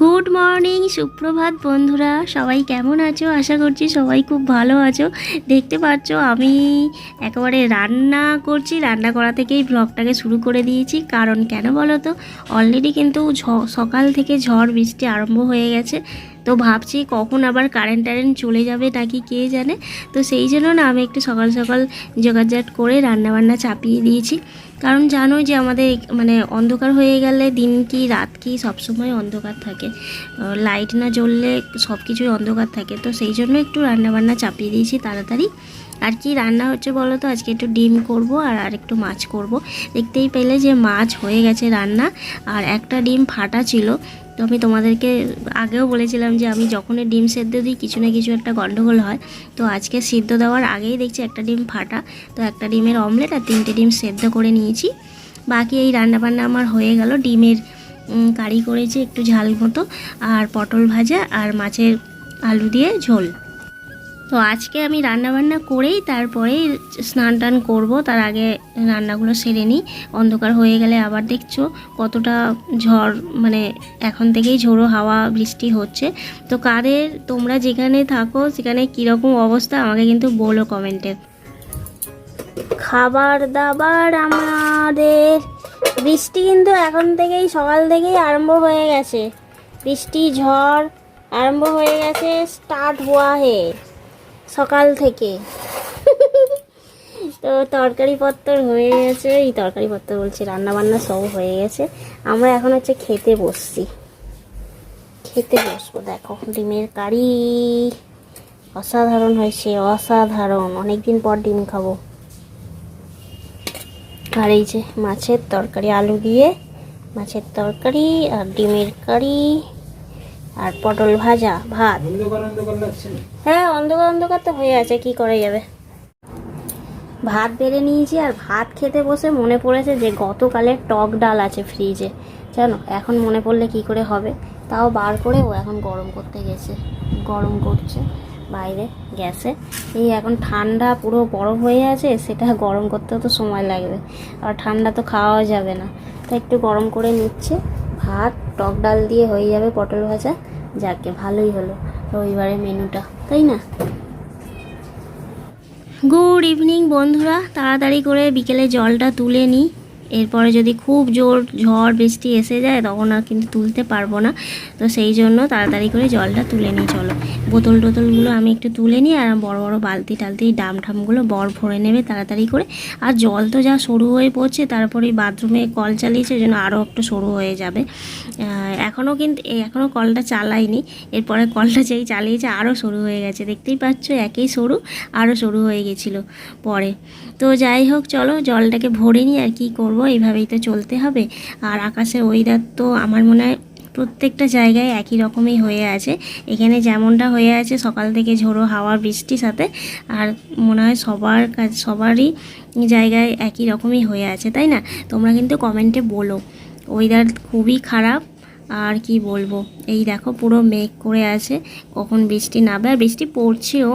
Good morning, সুপ্রভাত বন্ধুরা। সবাই কেমন আছো? আশা করছি সবাই খুব ভালো আছো। দেখতে পাচ্ছ আমি একেবারে রান্না করছি। রান্না করা থেকেই ব্লগটাকে শুরু করে দিয়েছি। কারণ কেন বলো তো, অলরেডি কিন্তু সকাল থেকে ঝড় বৃষ্টি আরম্ভ হয়ে গেছে। তো ভাবছি কখন আবার কারেন্ট চলে যাবে নাকি কে জানে। তো সেই জন্য না আমি একটু সকাল সকাল জোগাড়জাট করে রান্নাবান্না চাপিয়ে দিয়েছি। কারণ জানো যে আমাদের মানে অন্ধকার হয়ে গেলে দিন কি রাত কি সবসময় অন্ধকার থাকে, লাইট না জ্বললে সব কিছুই অন্ধকার থাকে। তো সেই জন্য একটু রান্নাবান্না চাপিয়ে দিয়েছি তাড়াতাড়ি। আর কি রান্না হচ্ছে বলো তো, আজকে একটু ডিম করব আর একটু মাছ করব। দেখতেই পেলে যে মাছ হয়ে গেছে রান্না, আর একটা ডিম ফাটা ছিল। তো আমি তোমাদেরকে আগেও বলেছিলাম যে আমি যখনই ডিম সেদ্ধ দিই কিছু না কিছু একটা গন্ডগোল হয়। তো আজকে সিদ্ধ দেওয়ার আগেই দেখছি একটা ডিম ফাটা। তো একটা ডিমের অমলেট আর 3টে ডিম সেদ্ধ করে নিয়েছি। বাকি এই রান্নাবান্না আমার হয়ে গেল। ডিমের কারি করেছি একটু ঝাল মতো, আর পটল ভাজা আর মাছের আলু দিয়ে ঝোল। তো আজকে আমি রান্নাবান্না করেই তারপরে স্নান টান করবো। তার আগে রান্নাগুলো সেরে নিই। অন্ধকার হয়ে গেলে আবার দেখছো কতটা ঝড়, মানে এখন থেকেই ঝোড়ো হাওয়া বৃষ্টি হচ্ছে। তো কাদের তোমরা যেখানে থাকো সেখানে কীরকম অবস্থা আমাকে কিন্তু বলো কমেন্টে। খাবার দাবার আমাদের বৃষ্টি কিন্তু এখন থেকেই সকাল থেকেই আরম্ভ হয়ে গেছে। বৃষ্টি ঝড় আরম্ভ হয়ে গেছে, স্টার্ট হওয়া হে সকাল থেকে। তো তরকারিপত্র হয়ে গেছে, এই তরকারিপত্র বলছি রান্নাবান্না সব হয়ে গেছে। আমরা এখন হচ্ছে খেতে বসছি, খেতে বসবো। দেখো ডিমের কারি অসাধারণ হয়েছে, অসাধারণ। অনেকদিন পর ডিম খাবো। আর এই যে মাছের তরকারি, আলু দিয়ে মাছের তরকারি আর ডিমের কারি আর পটল ভাজা, ভাত। হ্যাঁ, অন্ধকার অন্ধকার তো হয়ে আছে, কি করা যাবে। ভাত বেড়ে নিয়েছি আর ভাত খেতে বসে মনে পড়েছে যে গতকালের টক ডাল আছে ফ্রিজে, জানো। এখন মনে পড়লে কি করে হবে, তাও বার করে ও এখন গরম করতে গেছে, গরম করছে বাইরে গ্যাসে। এই এখন ঠান্ডা পুরো বরফ হয়ে আছে, সেটা গরম করতেও তো সময় লাগবে, আর ঠান্ডা তো খাওয়া যাবে না। তো একটু গরম করে নিচ্ছে। ভাত টক ডাল দিয়ে হয়ে যাবে, পটল ভাজা। যাকে ভালোই হলো রবিবারের মেনুটা, তাই না। গুড ইভিনিং বন্ধুরা। তাড়াতাড়ি করে বিকেলে জলটা তুলে নিই। এরপরে যদি খুব জোর ঝড় বৃষ্টি এসে যায় তখন আর কিন্তু তুলতে পারবো না। তো সেই জন্য তাড়াতাড়ি করে জলটা তুলে নিই। চলো, বোতল টোতলগুলো আমি একটু তুলে নিই, আর বড় বড় বালতি টালতি ডাম ঠামগুলো বর ভরে নেবে তাড়াতাড়ি করে। আর জল তো যা সরু হয়ে পড়ছে, তারপরে বাথরুমে কল চালিয়েছে, ওই জন্য আরও একটু সরু হয়ে যাবে। এখনও কিন্তু এখনও কলটা চালাইনি, এরপরে কলটা যেই চালিয়েছে আরও সরু হয়ে গেছে। দেখতেই পাচ্ছ, একেই সরু আরও সরু হয়ে গেছিলো পরে। তো যাই হোক, চলো জলটাকে ভরে নিই। আর কি করব, এইভাবেই তো চলতে হবে। আর আকাশের ওয়েদার তো আমার মনে হয় প্রত্যেকটা জায়গায় একই রকমই হয়ে আছে। এখানে যেমনটা হয়ে আছে সকাল থেকে ঝোড়ো হাওয়া বৃষ্টির সাথে, আর মনে হয় সবারই জায়গায় একই রকমই হয়ে আছে, তাই না। তোমরা কিন্তু কমেন্টে বলো। ওয়েদার খুবই খারাপ, আর কি বলবো। এই দেখো পুরো মেঘ করে আছে, কখন বৃষ্টি নামবে। আর বৃষ্টি পড়ছেও,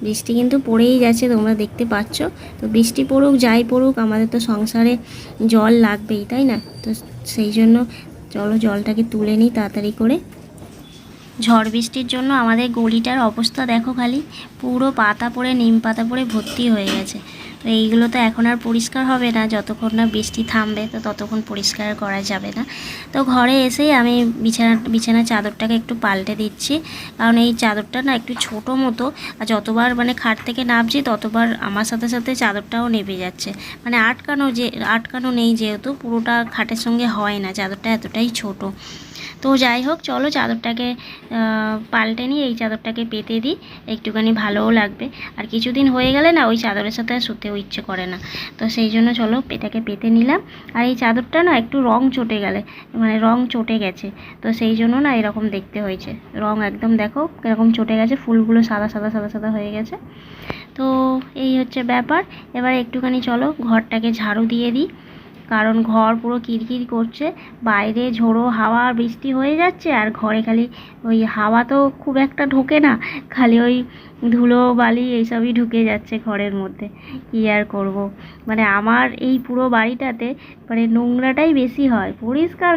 বৃষ্টি কিন্তু পড়েই যাচ্ছে, তোমরা দেখতে পাচ্ছ। তো বৃষ্টি পড়ুক যাই পড়ুক, আমাদের তো সংসারে জল লাগবেই, তাই না। তো সেই জন্য চলো জলটাকে তুলে নিই তাড়াতাড়ি করে। ঝড় বৃষ্টির জন্য আমাদের গলিটার অবস্থা দেখো, খালি পুরো পাতা পড়ে নিম পাতা পড়ে ভর্তি হয়ে গেছে। তো এইগুলো তো এখন আর পরিষ্কার হবে না, যতক্ষণ না বৃষ্টি থামবে তো ততক্ষণ পরিষ্কার করা যাবে না। তো ঘরে এসেই আমি বিছানার চাদরটাকে একটু পাল্টে দিচ্ছি, কারণ এই চাদরটা না একটু ছোটো মতো। আর যতবার মানে খাট থেকে নামছি ততবার আমার সাথে সাথে চাদরটাও নেবে যাচ্ছে। মানে আটকানো নেই, যেহেতু পুরোটা খাটের সঙ্গে হয় না, চাদরটা এতটাই ছোট। তো যাই হোক, চলো চাদরটাকে পাল্টে নিই, এই চাদরটাকে পেতে দিই, একটুখানি ভালোও লাগবে। আর কিছুদিন হয়ে গেলে না ওই চাদরের সাথে শুতেও ইচ্ছে করে না। তো সেই জন্য চলো এটাকে পেতে নিলাম। আর এই চাদরটা না একটু রং চটে গেছে, তো সেই জন্য না এরকম দেখতে হয়েছে। রং একদম দেখো এরকম চটে গেছে, ফুলগুলো সাদা সাদা সাদা সাদা হয়ে গেছে। তো এই হচ্ছে ব্যাপার। এবার একটুখানি চলো ঘরটাকে ঝাড়ু দিয়ে দিই। কারণ ঘর পুরো কিরকির করছে, বাইরে ঝোড়ো হাওয়া বৃষ্টি হয়ে যাচ্ছে আর ঘরে খালি ওই হাওয়া তো খুব একটা ঢোকে না, খালি ওই ধুলো বালি এইসবই ঢুকে যাচ্ছে ঘরের মধ্যে। কী আর করব, মানে আমার এই পুরো বাড়িটাতে মানে নোংরাটাই বেশি হয়, পরিষ্কার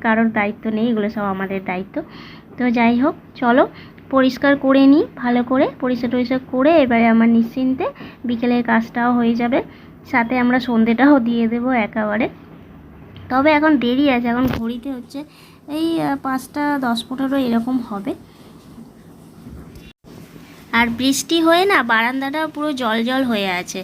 করার দায়িত্ব নেই, এগুলো সব আমাদের দায়িত্ব। তো যাই হোক, চলো পরিষ্কার করে নিই ভালো করে, পরিষ্কার করে এবারে আমার নিশ্চিন্তে বিকেলের কাজটাও হয়ে যাবে, সাথে আমরা সন্ধেটাও দিয়ে দেবো একেবারে। তবে এখন দেরি আছে, এখন ঘড়িতে হচ্ছে এই 5টা 10-15 এরকম হবে। আর বৃষ্টি হয়ে না বারান্দাটা পুরো জল হয়ে আছে,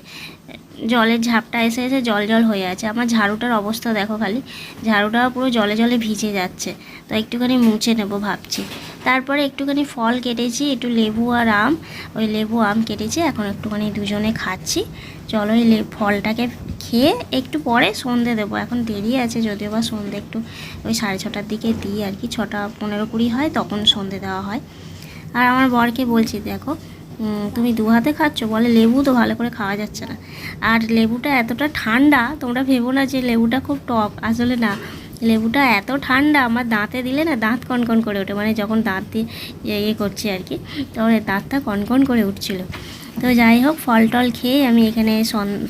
জলের ঝাপটা এসে জল হয়ে আছে। আমার ঝাড়ুটার অবস্থা দেখো, খালি ঝাড়ুটা পুরো জলে ভিজে যাচ্ছে। তো একটুখানি মুছে নেব ভাবছি। তারপরে একটুখানি ফল কেটেছি, একটু লেবু আর আম, ওই লেবু আম কেটেছি, এখন একটুখানি দুজনে খাচ্ছি। চলো এই ফলটাকে খেয়ে একটু পরে সন্ধে দেবো, এখন দেরি আছে যদিও বা সন্ধে একটু ওই 6:30টার দিকে দিই আর কি, 6টা 15-20 হয় তখন সন্ধে দেওয়া হয়। আর আমার বরকে বলছি, দেখো তুমি 2 হাতে খাচ্ছ, বলে লেবু তো ভালো করে খাওয়া যাচ্ছে না। আর লেবুটা এতটা ঠান্ডা, তোমরা ভেবো না যে লেবুটা খুব টক, আসলে না, লেবুটা এত ঠান্ডা আমার দাঁতে দিলে না দাঁত কনকন করে ওঠে, মানে যখন দাঁত দিয়ে ইয়ে করছি আর কি, তখন দাঁতটা কনকন করে উঠছিল। তো যাই হোক, ফল টল খেয়ে আমি এখানে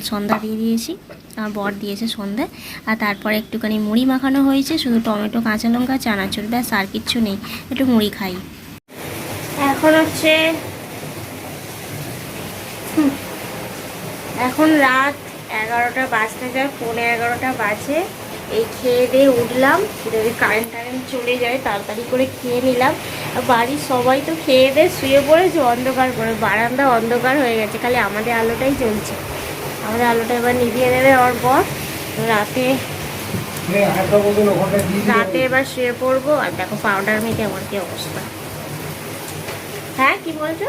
সন্ধ্যা দিয়ে দিয়েছি, আমার বর দিয়েছে সন্ধ্যে। আর তারপরে একটুখানি মুড়ি মাখানো হয়েছে, শুধু টমেটো কাঁচা লঙ্কা চানাচুর, ব্যাস আর কিচ্ছু নেই, একটু মুড়ি খাই। এখন হচ্ছে এখন রাত 11টা বাজতে যায়, 11:15 বাজে। এই খেয়ে দিয়ে উঠলাম, যদি কারেন্ট চলে যায় তাড়াতাড়ি করে খেয়ে নিলাম। আর বাড়ির সবাই তো খেয়ে দিয়ে শুয়ে পড়েছে অন্ধকার করে, বারান্দা অন্ধকার হয়ে গেছে, খালি আমাদের আলোটাই জ্বলছে। আমাদের আলোটা এবার নিভিয়ে দেবে আমার বর। রাতে এবার শুয়ে পড়বো। আর দেখো পাউডার মেখে আমার কি অবস্থা। হ্যাঁ কি বলছো?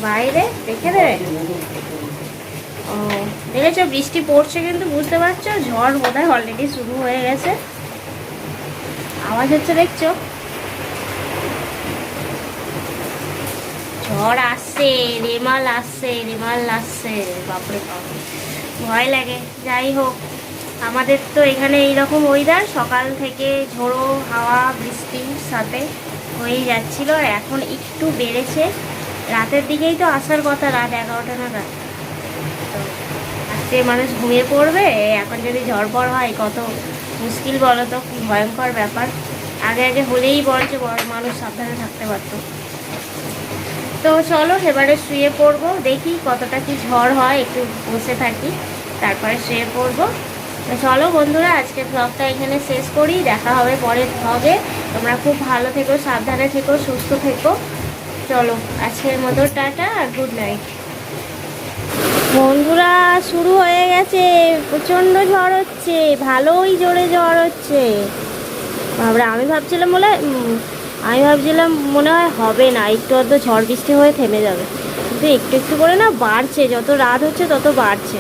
বাইরে দেখে দেবে? ও দেখেছো, বৃষ্টি পড়ছে কিন্তু, বুঝতে পারছো ঝড় বোধহয় অলরেডি শুরু হয়ে গেছে, আওয়াজ হচ্ছে দেখছো, ঝড় আসছে, রেমাল আসছে, বাপরে বাপ ভয় লাগে। যাই হোক, আমাদের তো এখানে এইরকম ওয়েদার, সকাল থেকে ঝোড়ো হাওয়া বৃষ্টির সাথে হয়েই যাচ্ছিল, আর এখন একটু বেড়েছে। রাতের দিকেই তো আসার কথা, রাত 11টা নাগাদ, তো আজকে মানুষ ঘুমিয়ে পড়বে, এখন যদি ঝড় হয় কত মুশকিল বলো তো, ভয়ঙ্কর ব্যাপার। আগে হলেই বলছে মানুষ সাবধানে থাকতে পারতো। তো চলো এবারে শুয়ে পড়বো, দেখি কতটা কি ঝড় হয়, একটু বসে থাকি তারপরে শুয়ে পড়বো। তো চলো বন্ধুরা, আজকে ব্লগটা এখানে শেষ করি, দেখা হবে পরের ব্লগে। তোমরা খুব ভালো থেকো, সাবধানে থেকো, সুস্থ থেকো। চলো আজকের মতো টাটা আর গুড নাইট। বন্ধুরা শুরু হয়ে গেছে, প্রচণ্ড ঝড় হচ্ছে, ভালোই জোরে ঝড় হচ্ছে। আমি ভাবছিলাম মনে হয় হবে না, একটু আধটু ঝড় বৃষ্টি হয়ে থেমে যাবে, কিন্তু একটু করে না বাড়ছে, যত রাত হচ্ছে তত বাড়ছে।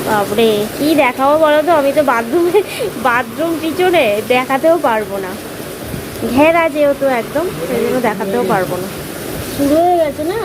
বাপরে কি দেখাবো বলো তো, আমি তো বাথরুম পিছনে দেখাতেও পারবো না, ঘেরা যেহেতু একদম, সেই জন্য দেখাতেও পারবো না, শুরু হয়ে গেছে না।